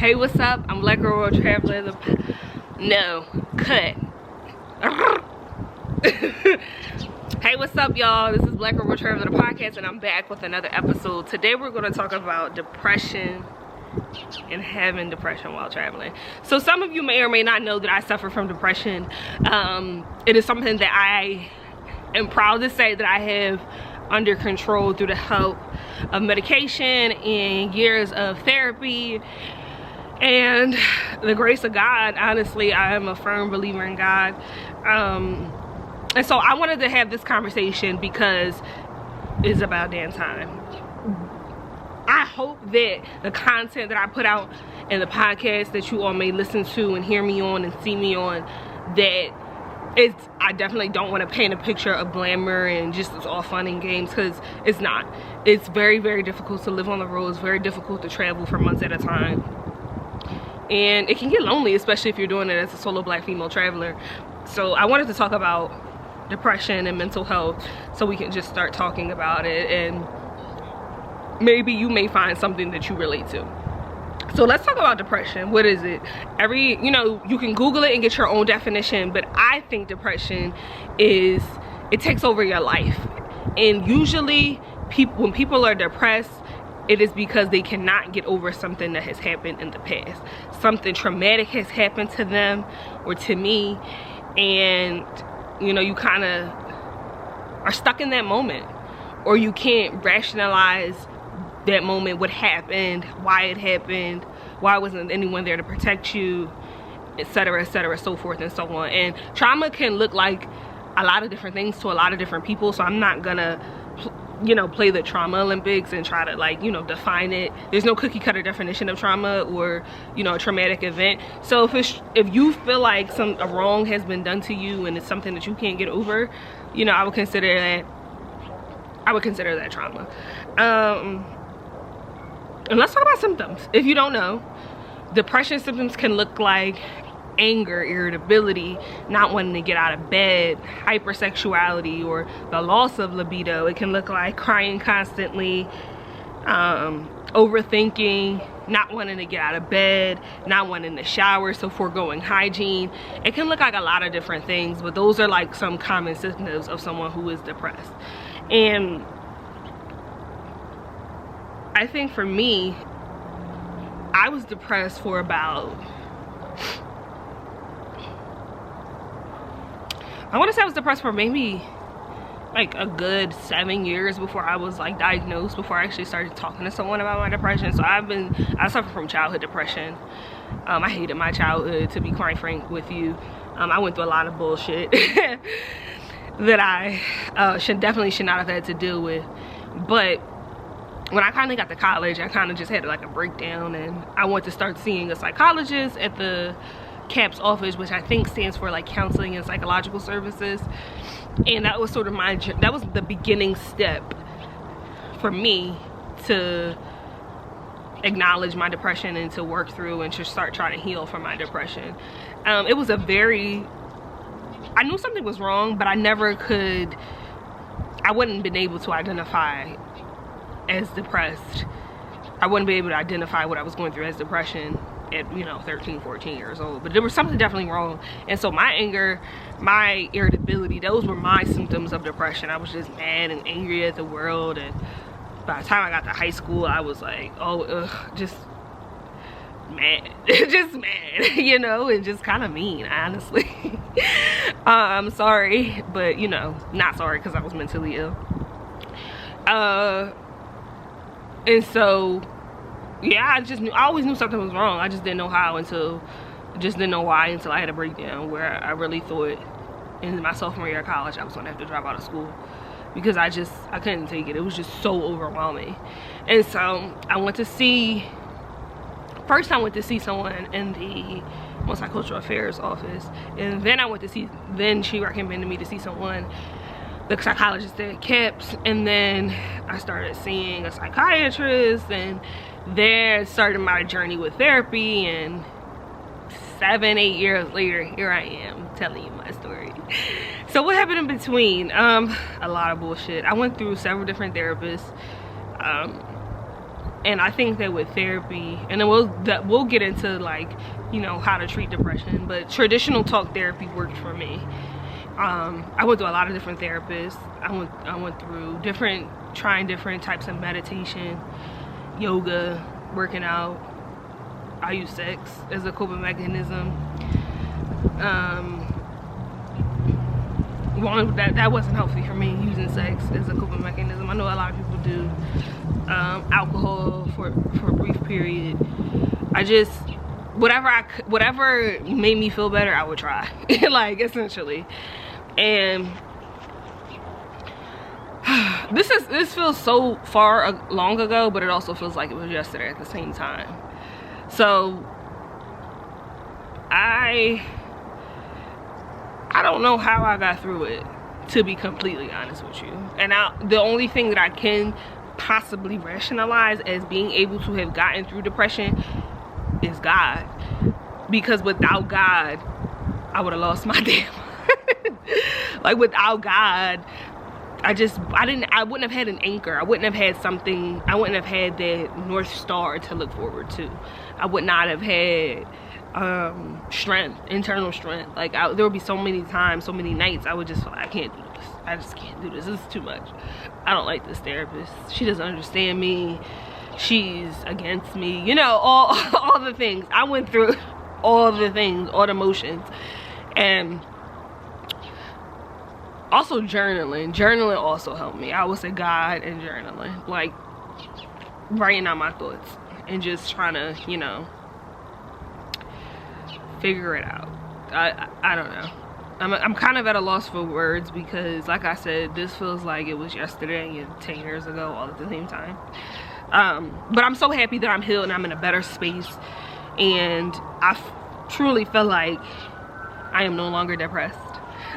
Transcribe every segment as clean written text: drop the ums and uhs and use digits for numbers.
Hey, what's up? I'm Black Girl World Traveler. No, cut. Hey, what's up, y'all? This is Black Girl World Traveler, the podcast, and I'm back with another episode. Today, we're going to talk about depression and having depression while traveling. So, some of you may or may not know that I suffer from depression. It is something that I am proud to say that I have under control through the help of medication and years of therapy and the grace of God. Honestly, I am a firm believer in God. And so I wanted to have this conversation because it's about damn time. I hope that the content that I put out in the podcast that you all may listen to and hear me on and see me on, that I definitely don't want to paint a picture of glamour and just it's all fun and games, because it's not. It's very, very difficult to live on the road. It's very difficult to travel for months at a time. And it can get lonely, especially if you're doing it as a solo Black female traveler. So I wanted to talk about depression and mental health so we can just start talking about it, and maybe you may find something that you relate to. So let's talk about depression. What is it? You can Google it and get your own definition, but I think depression is, it takes over your life. And usually when people are depressed, it is because they cannot get over something that has happened in the past. Something traumatic has happened to them or to me, and you kind of are stuck in that moment, or you can't rationalize that moment, what happened, why it happened, why wasn't anyone there to protect you, etc., etc., so forth and so on. And trauma can look like a lot of different things to a lot of different people, so I'm not gonna play the trauma Olympics and try to define it. There's no cookie cutter definition of trauma or a traumatic event. So if you feel like a wrong has been done to you and it's something that you can't get over, I would consider that trauma. And let's talk about symptoms. If you don't know, depression symptoms can look like anger, irritability, not wanting to get out of bed, hypersexuality, or the loss of libido. It can look like crying constantly, overthinking, not wanting to get out of bed, not wanting to shower, so foregoing hygiene. It can look like a lot of different things, but those are like some common symptoms of someone who is depressed. And I think for me, I was depressed for about, I want to say I was depressed for maybe like a good 7 years before I was diagnosed, before I actually started talking to someone about my depression. So I suffer from childhood depression. I hated my childhood, to be quite frank with you. I went through a lot of bullshit that I definitely should not have had to deal with. But when I kind of got to college, I kind of just had a breakdown, and I went to start seeing a psychologist at the CAPS office, which I think stands for Counseling and Psychological Services. And that was sort of that was the beginning step for me to acknowledge my depression and to work through and to start trying to heal from my depression. It was I knew something was wrong, but I wouldn't been able to identify as depressed. I wouldn't be able to identify what I was going through as depression at 13, 14 years old. But there was something definitely wrong. And so my anger, my irritability, those were my symptoms of depression. I was just mad and angry at the world. And by the time I got to high school, I was just mad. Just mad, and just kind of mean, honestly. I'm sorry, but not sorry, because I was mentally ill. And so, yeah, I always knew something was wrong. I just didn't know how until I had a breakdown where I really thought in my sophomore year of college I was gonna have to drop out of school, because I couldn't take it. It was just so overwhelming. And so I went to see someone in the multicultural affairs office, and then she recommended me to see someone, the psychologist at CAPS, and then I started seeing a psychiatrist, and there started my journey with therapy. And 7-8 years later, here I am telling you my story. So what happened in between? A lot of bullshit. I went through several different therapists. And I think that with therapy, and then we'll get into like, you know, how to treat depression, but traditional talk therapy worked for me. I went through a lot of different therapists. I went through trying different types of meditation, yoga, working out. I use sex as a coping mechanism. That wasn't healthy for me, using sex as a coping mechanism. I know a lot of people do. Alcohol for a brief period. I just, whatever made me feel better, I would try. Like, essentially. And this feels so long ago, but it also feels like it was yesterday at the same time. So I don't know how I got through it, to be completely honest with you. And the only thing that I can possibly rationalize as being able to have gotten through depression is God. Because without God, I would have lost my damn mind. Like, without God, I wouldn't have had an anchor. I wouldn't have had something. I wouldn't have had that North Star to look forward to. I would not have had strength, internal strength. Like, there would be so many times, so many nights I would just feel like, I can't do this. I just can't do this. This is too much. I don't like this therapist. She doesn't understand me. She's against me. You know, all the things. I went through all the things, all the emotions. And also journaling also helped me. I would say God and journaling, like writing out my thoughts and just trying to, you know, figure it out. I don't know. I'm kind of at a loss for words, because like I said, this feels like it was yesterday and 10 years ago all at the same time. But I'm so happy that I'm healed and I'm in a better space, and I truly feel like I am no longer depressed.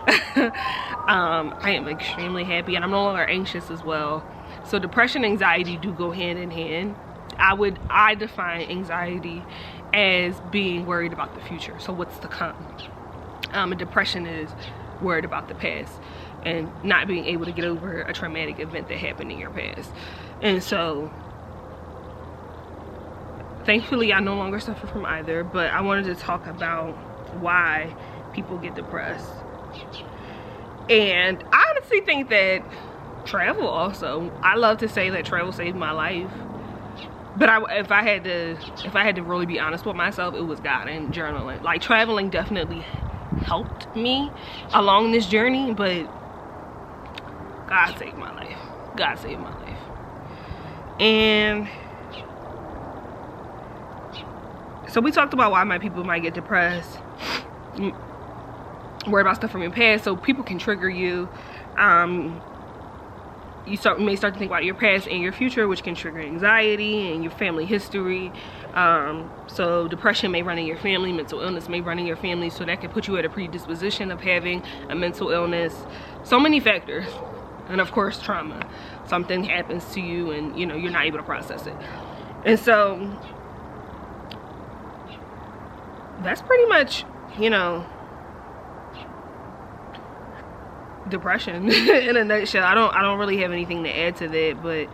I am extremely happy, and I'm no longer anxious as well. So depression and anxiety do go hand in hand. I define anxiety as being worried about the future, so what's to come. And depression is worried about the past and not being able to get over a traumatic event that happened in your past. And so thankfully I no longer suffer from either, but I wanted to talk about why people get depressed. And I honestly think that travel also, I love to say that travel saved my life, but if I had to really be honest with myself, it was God and journaling. Like, traveling definitely helped me along this journey, but God saved my life. God saved my life. And so we talked about why people might get depressed, worried about stuff from your past. So people can trigger you. You may start to think about your past and your future, which can trigger anxiety and your family history. So depression may run in your family, mental illness may run in your family, so that can put you at a predisposition of having a mental illness. So many factors. And of course, trauma. Something happens to you and, you know, you're not able to process it. And so that's pretty much, you know, depression in a nutshell. I don't really have anything to add to that, but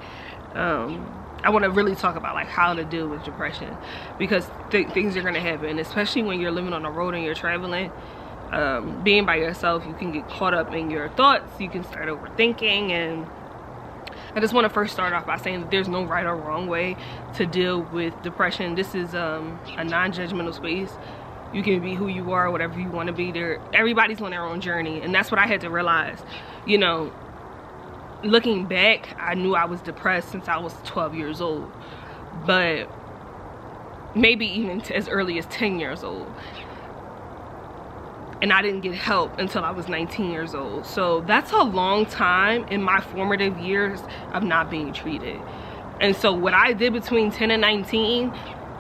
I want to really talk about like how to deal with depression, because things are going to happen, especially when you're living on the road and you're traveling. Being by yourself, you can get caught up in your thoughts, you can start overthinking. And I just want to first start off by saying that there's no right or wrong way to deal with depression. This is a non-judgmental space. You can be who you are, whatever you want to be. Everybody's on their own journey, and that's what I had to realize. You know, looking back, I knew I was depressed since I was 12 years old, but maybe even as early as 10 years old. And I didn't get help until I was 19 years old. So that's a long time in my formative years of not being treated. And so what I did between 10 and 19,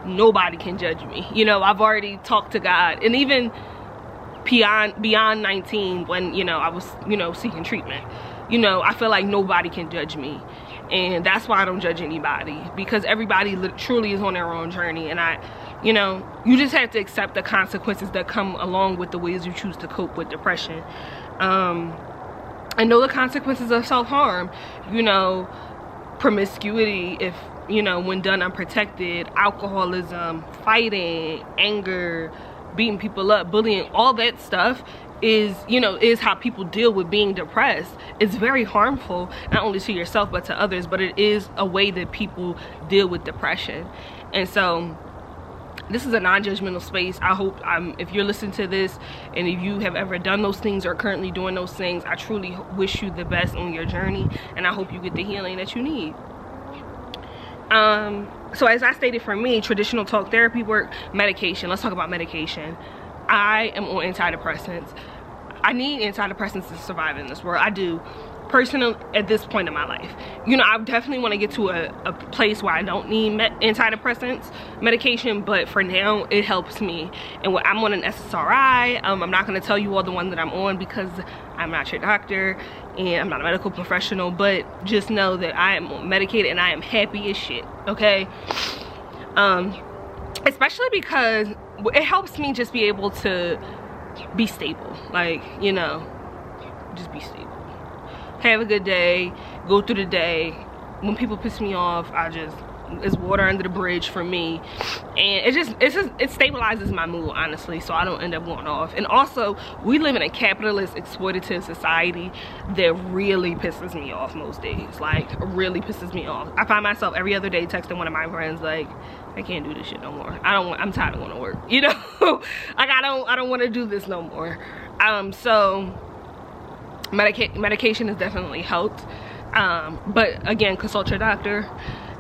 nobody can judge me. You know, I've already talked to God. And even beyond 19, when, you know, I was, you know, seeking treatment, you know, I feel like nobody can judge me. And that's why I don't judge anybody, because everybody truly is on their own journey. And you know, you just have to accept the consequences that come along with the ways you choose to cope with depression. And know the consequences of self-harm. You know, promiscuity, if you know, when done unprotected, alcoholism, fighting, anger, beating people up, bullying, all that stuff is, you know, is how people deal with being depressed. It's very harmful, not only to yourself but to others, but it is a way that people deal with depression. And so this is a non-judgmental space. I hope if you're listening to this and if you have ever done those things or currently doing those things, I truly wish you the best on your journey, and I hope you get the healing that you need. So as I stated, for me, traditional talk therapy work, medication. Let's talk about medication. I am on antidepressants. I need antidepressants to survive in this world. I do, personally, at this point in my life. You know, I definitely want to get to a place where I don't need antidepressants medication, but for now it helps me. And I'm on an SSRI. I'm not going to tell you all the one that I'm on because I'm not your doctor and I'm not a medical professional, but just know that I am medicated and I am happy as shit, okay? Especially because it helps me just be able to be stable, like, you know, just be stable, have a good day, go through the day. When people piss me off, it's water under the bridge for me, and it stabilizes my mood, honestly, so I don't end up going off. And also, we live in a capitalist, exploitative society that really pisses me off most days, like really pisses me off. I find myself every other day texting one of my friends like, I can't do this shit no more. I'm tired of going to work, you know? Like, I don't want to do this no more. So medication has definitely helped, but again, consult your doctor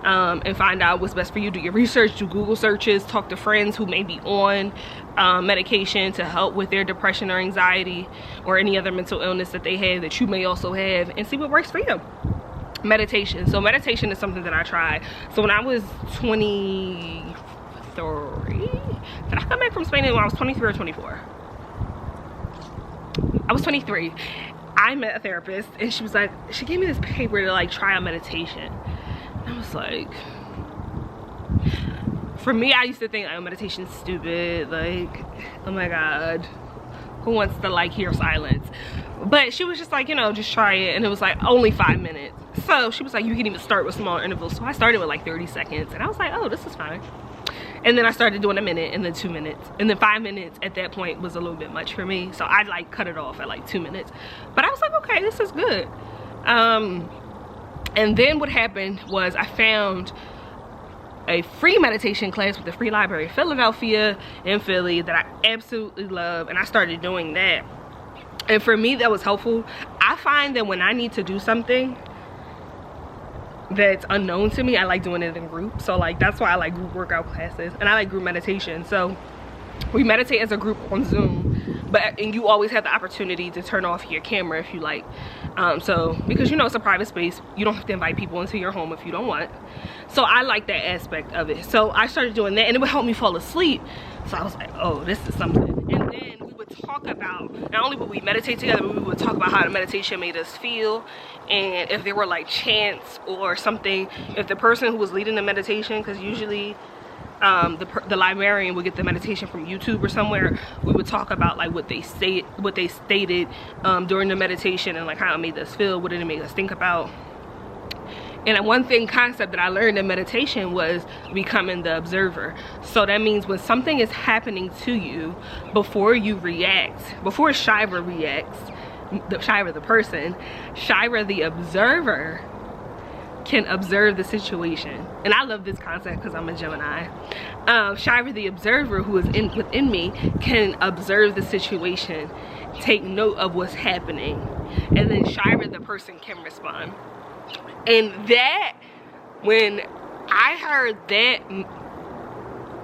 and find out what's best for you. Do your research, do Google searches, talk to friends who may be on medication to help with their depression or anxiety or any other mental illness that they have that you may also have, and see what works for you. Meditation. So meditation is something that I tried. So when I was 23, did I come back from Spain when I was 23 or 24? I was 23. I met a therapist and she was like, she gave me this paper to like try out meditation. And I was like, for me, I used to think, oh, meditation's stupid, like, oh my god, who wants to like hear silence? But she was just like, you know, just try it. And it was like only 5 minutes. So she was like, you can even start with smaller intervals. So I started with like 30 seconds and I was like, oh, this is fine. And then I started doing a minute and then 2 minutes. And then 5 minutes at that point was a little bit much for me. So I like cut it off at like 2 minutes. But I was like, okay, this is good. And then what happened was I found a free meditation class with the Free Library of Philadelphia in Philly that I absolutely love. And I started doing that. And for me, that was helpful. I find that when I need to do something that's unknown to me, I like doing it in groups. So like that's why I like group workout classes and I like group meditation. So we meditate as a group on Zoom, and you always have the opportunity to turn off your camera if you like. So because, you know, it's a private space, you don't have to invite people into your home if you don't want. So I like that aspect of it. So I started doing that and it would help me fall asleep. So I was like, oh, this is something. And then we would talk about, not only would we meditate together, but we would talk about how the meditation made us feel, and if there were like chants or something, if the person who was leading the meditation, because usually the librarian would get the meditation from YouTube or somewhere, we would talk about like what they stated during the meditation and like how it made us feel, what did it make us think about. And one concept that I learned in meditation was becoming the observer. So that means when something is happening to you, before you react, before Shira reacts, Shira the person, Shira the observer can observe the situation. And I love this concept because I'm a Gemini. Shira the observer, who is within me, can observe the situation, take note of what's happening, and then Shira the person can respond. And that, when I heard that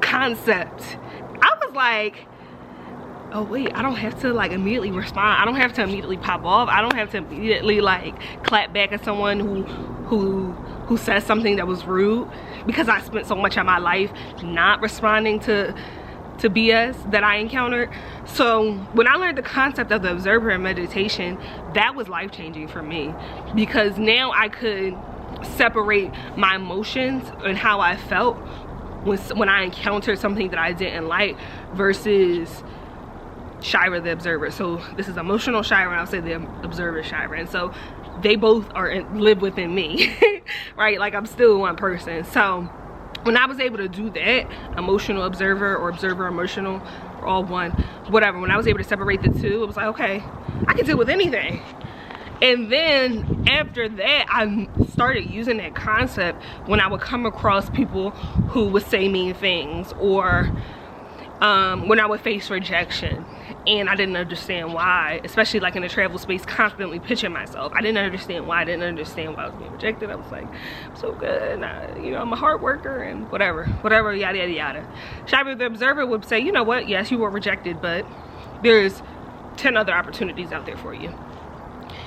concept, I was like, oh wait, I don't have to like immediately respond. I don't have to immediately pop off. I don't have to immediately like clap back at someone who says something that was rude, because I spent so much of my life not responding to BS that I encountered. So when I learned the concept of the observer in meditation, that was life-changing for me, because now I could separate my emotions and how I felt when I encountered something that I didn't like versus Shira the observer. So this is emotional Shira, and I'll say the observer Shira. And so they both live within me. Right? Like, I'm still one person. So when I was able to do that, emotional observer or observer emotional, or all one, whatever, when I was able to separate the two, it was like, okay, I can deal with anything. And then after that, I started using that concept when I would come across people who would say mean things, or when I would face rejection and I didn't understand why, especially like in the travel space, constantly pitching myself. I didn't understand why. I didn't understand why I was being rejected. I was like, I'm so good, and you know, I'm a hard worker and whatever, yada yada yada. Shabby the observer would say, you know what, yes, you were rejected, but there's 10 other opportunities out there for you.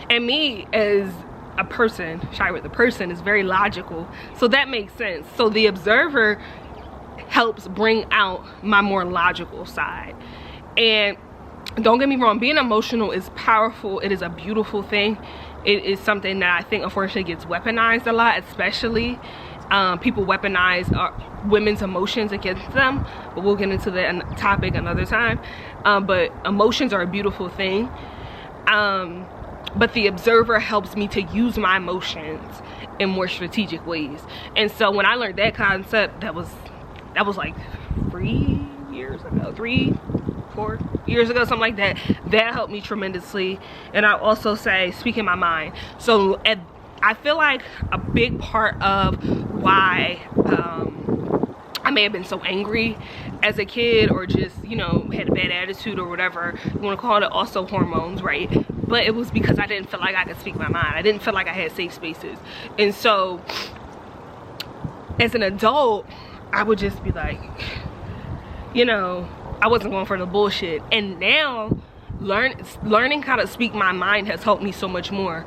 And me as a person, Shira the person, is very logical, so that makes sense. So the observer helps bring out my more logical side. And don't get me wrong, being emotional is powerful. It is a beautiful thing. It is something that I think unfortunately gets weaponized a lot, especially people weaponize women's emotions against them, but we'll get into that topic another time. But emotions are a beautiful thing. But the observer helps me to use my emotions in more strategic ways. And so when I learned that concept, that was like 3 years ago, 3-4 years ago, something like that. That helped me tremendously. And I also say speaking my mind. So I feel like a big part of why I may have been so angry as a kid, or just, you know, had a bad attitude or whatever you want to call it, also hormones, right? But it was because I didn't feel like I could speak my mind. I didn't feel like I had safe spaces. And so as an adult, I would just be like, you know, I wasn't going for the bullshit. And now learning how to speak my mind has helped me so much more.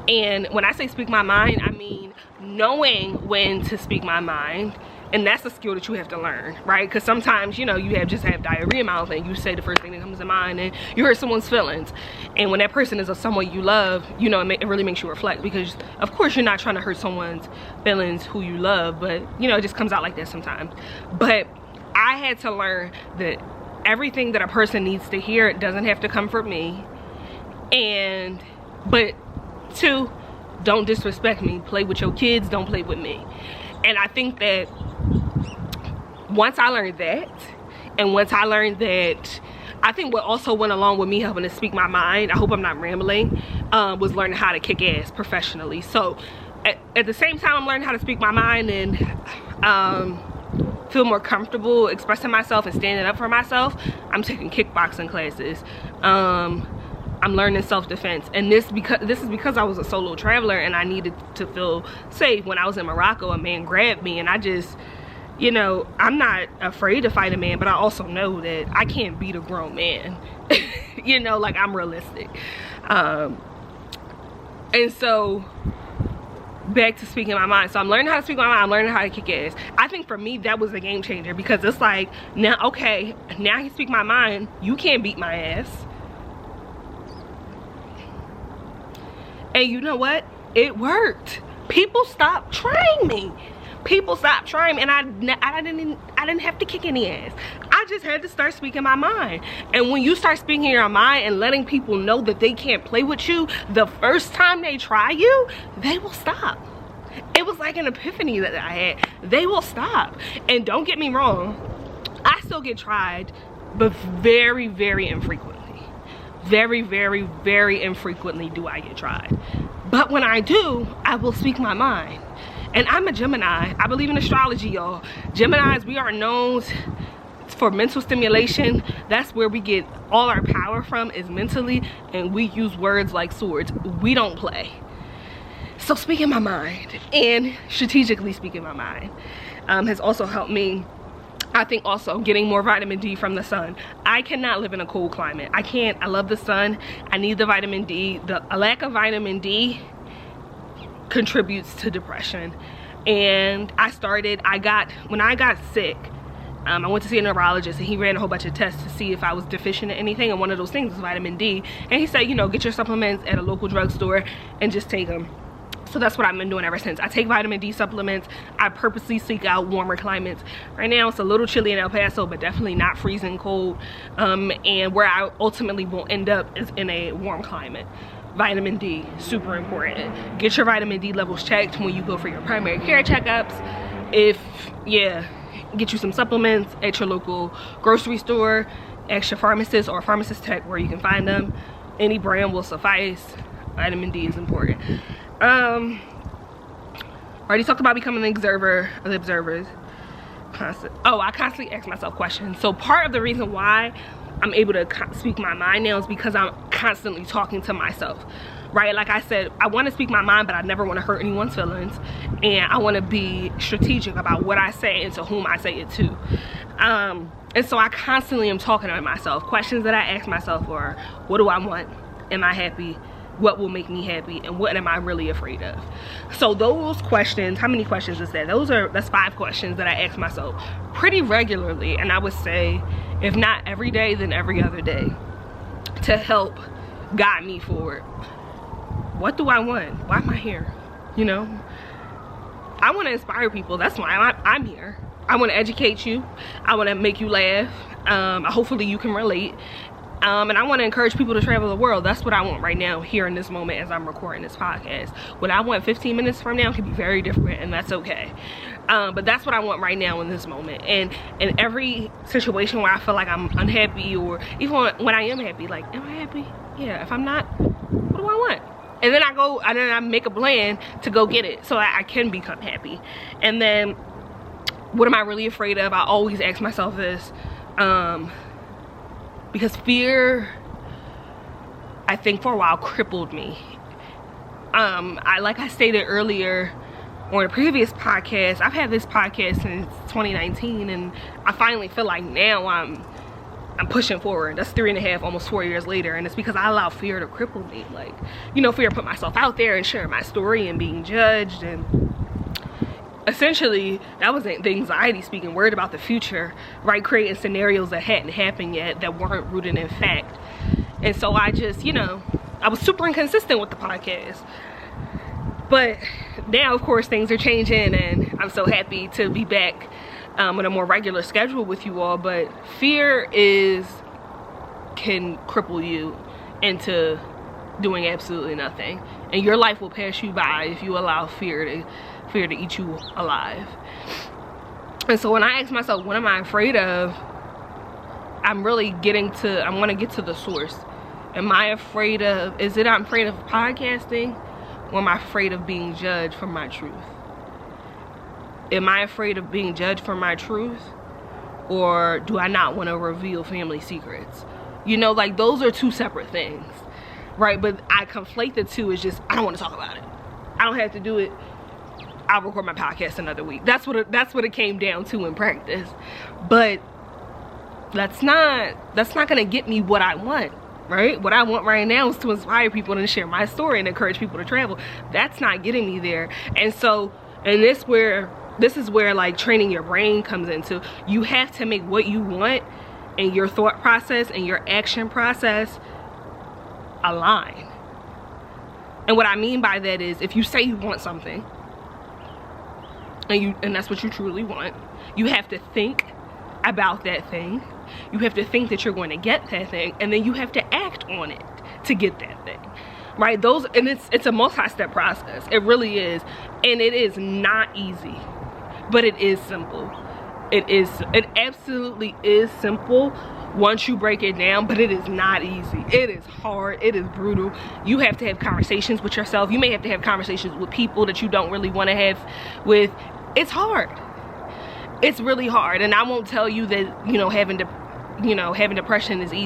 And when I say speak my mind, I mean knowing when to speak my mind. And that's a skill that you have to learn, right? Because sometimes, you know, you just have diarrhea mouth and you say the first thing that comes to mind and you hurt someone's feelings. And when that person is someone you love, you know, it really makes you reflect, because of course you're not trying to hurt someone's feelings who you love, but you know, it just comes out like that sometimes. But I had to learn that everything that a person needs to hear, it doesn't have to come from me. But 2, don't disrespect me. Play with your kids, don't play with me. And I think that once I learned that, and once I learned that, I think what also went along with me helping to speak my mind, I hope I'm not rambling, was learning how to kick ass professionally. So at the same time I'm learning how to speak my mind and feel more comfortable expressing myself and standing up for myself, I'm taking kickboxing classes. I'm learning self-defense, and this is because I was a solo traveler and I needed to feel safe. When I was in Morocco, a man grabbed me, and I just, you know, I'm not afraid to fight a man, but I also know that I can't beat a grown man. You know, like, I'm realistic. And so back to speaking my mind. So I'm learning how to speak my mind, I'm learning how to kick ass. I think for me that was a game changer, because it's like, now, okay, now I can speak my mind, you can't beat my ass. And you know what? It worked. People stopped trying me. People stopped trying me, and I didn't have to kick any ass. I just had to start speaking my mind. And when you start speaking your mind and letting people know that they can't play with you, the first time they try you, they will stop. It was like an epiphany that I had. They will stop. And don't get me wrong, I still get tried, but very, very infrequently. Very, very, very infrequently do I get tried. But when I do, I will speak my mind. And I'm a Gemini. I believe in astrology, y'all. Geminis, we are known for mental stimulation. That's where we get all our power from, is mentally, and we use words like swords. We don't play. So speaking my mind and strategically speaking my mind has also helped me. I think also getting more vitamin D from the sun. I cannot live in a cold climate. I can't. I love the sun. I need the vitamin D. A lack of vitamin D contributes to depression. And when I got sick, I went to see a neurologist, and he ran a whole bunch of tests to see if I was deficient in anything, and one of those things was vitamin D. And he said, you know, get your supplements at a local drugstore and just take them. So that's what I've been doing ever since. I take vitamin D supplements. I purposely seek out warmer climates. Right now it's a little chilly in El Paso, but definitely not freezing cold. And where I ultimately will end up is in a warm climate. vitamin D, super important. Get your vitamin D levels checked when you go for your primary care checkups. Get you some supplements at your local grocery store. Ask your pharmacist or pharmacist tech where you can find them. Any brand will suffice. Vitamin D is important. Already talked about becoming an observer of the observers. I constantly ask myself questions. So part of the reason why I'm able to speak my mind now is because I'm constantly talking to myself, right? Like I said, I want to speak my mind, but I never want to hurt anyone's feelings, and I want to be strategic about what I say and to whom I say it to. And so I constantly am talking to myself. Questions that I ask myself are, what do I want? Am I happy? What will make me happy? And what am I really afraid of? So those questions, how many questions is that? That's 5 questions that I ask myself pretty regularly, and I would say if not every day, then every other day, to help guide me forward. What do I want? Why am I here? You know, I want to inspire people. That's why I'm here. I want to educate you. I want to make you laugh. Hopefully you can relate. And I want to encourage people to travel the world. That's what I want right now, here in this moment as I'm recording this podcast. What I want 15 minutes from now can be very different, and that's okay. But that's what I want right now in this moment. And in every situation where I feel like I'm unhappy, or even when I am happy, like, am I happy? Yeah. If I'm not, what do I want? And then I make a plan to go get it so I can become happy. And then what am I really afraid of? I always ask myself this, because fear, I think for a while, crippled me. Like I stated earlier on a previous podcast, I've had this podcast since 2019, and I finally feel like now I'm pushing forward. That's 3.5, almost 4 years later, and it's because I allow fear to cripple me. Like, you know, fear to put myself out there and share my story and being judged, and essentially that was the anxiety speaking, worried about the future, right? Creating scenarios that hadn't happened yet, that weren't rooted in fact. And so I just, you know, I was super inconsistent with the podcast. But now, of course, things are changing, and I'm so happy to be back on a more regular schedule with you all. But fear can cripple you into doing absolutely nothing, and your life will pass you by if you allow fear to eat you alive. And so when I ask myself, what am I afraid of, I want to get to the source. Am I afraid of, I'm afraid of podcasting, or am I afraid of being judged for my truth? Am I afraid of being judged for my truth, or do I not want to reveal family secrets? You know, like, those are 2 separate things, right? But I conflate the 2 as just, I don't want to talk about it. I don't have to do it. I'll record my podcast another week. That's what it came down to in practice. But that's not gonna get me what I want, right? What I want right now is to inspire people and share my story and encourage people to travel. That's not getting me there. And so, and this is where like training your brain comes into. You have to make what you want and your thought process and your action process align. And what I mean by that is, if you say you want something, and that's what you truly want, you have to think about that thing. You have to think that you're going to get that thing, and then you have to act on it to get that thing, right? And it's a multi-step process. It really is. And it is not easy, but it is simple. It absolutely is simple once you break it down, but it is not easy. It is hard. It is brutal. You have to have conversations with yourself. You may have to have conversations with people that you don't really want to have with. It's hard. It's really hard. And I won't tell you that, you know, having depression is easy.